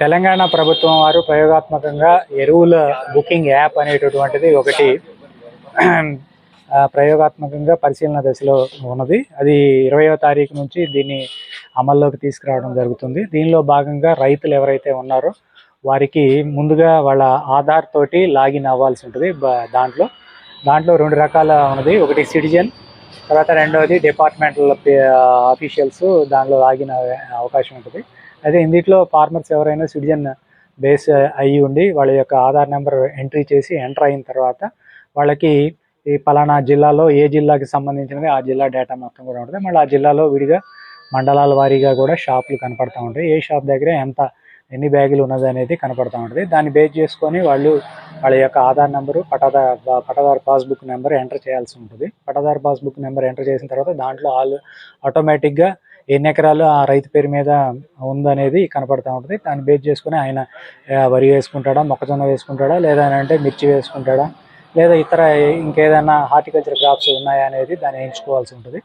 తెలంగాణ ప్రభుత్వం వారు ప్రయోగాత్మకంగా ఎరువుల బుకింగ్ యాప్ అనేటటువంటిది ఒకటి ప్రయోగాత్మకంగా పరిశీలన దశలో ఉన్నది. అది 20వ తారీఖు నుంచి దీన్ని అమల్లోకి తీసుకురావడం జరుగుతుంది. దీనిలో భాగంగా రైతులు ఎవరైతే ఉన్నారో వారికి ముందుగా వాళ్ళ ఆధార్ తోటి లాగిన్ అవ్వాల్సి ఉంటుంది. దాంట్లో 2 రకాల ఉన్నది. ఒకటి సిటిజన్, తర్వాత రెండవది డిపార్ట్మెంటల్ ఆఫీషియల్స్ దానిలో లాగిన్ అవకాశం ఉంటుంది. అదే ఇందులో ఫార్మర్స్ ఎవరైనా సిటిజన్ బేస్ అయ్యి ఉండి వాళ్ళ యొక్క ఆధార్ నెంబర్ ఎంట్రీ చేసి ఎంటర్ అయిన తర్వాత వాళ్ళకి ఈ పలానా జిల్లాలో ఏ జిల్లాకి సంబంధించినది ఆ జిల్లా డేటా మొత్తం కూడా ఉంటుంది. మళ్ళీ ఆ జిల్లాలో విడిగా మండలాల వారీగా కూడా షాపులు కనపడతా ఉంటాయి. ఏ షాప్ దగ్గర ఎన్ని బ్యాగులు ఉన్నది అనేది కనపడతా ఉంటుంది. దాన్ని బేస్ చేసుకొని వాళ్ళ యొక్క ఆధార్ నెంబరు, పటాదారు పాస్బుక్ నెంబర్ ఎంటర్ చేయాల్సి ఉంటుంది. పటాదారు పాస్బుక్ నెంబర్ ఎంటర్ చేసిన తర్వాత దాంట్లో ఆటోమేటిక్గా ఎన్ని ఎకరాలు ఆ రైతు పేరు మీద ఉందనేది కనపడతా ఉంటుంది. దాన్ని బేస్ చేసుకుని ఆయన వరి వేసుకుంటాడా, మొక్కజొన్న వేసుకుంటాడా, లేదా అంటే మిర్చి వేసుకుంటాడా, లేదా ఇతర ఇంకేదైనా హార్టికల్చర్ క్రాప్స్ ఉన్నాయా అనేది దాన్ని ఎంచుకోవాల్సి ఉంటుంది.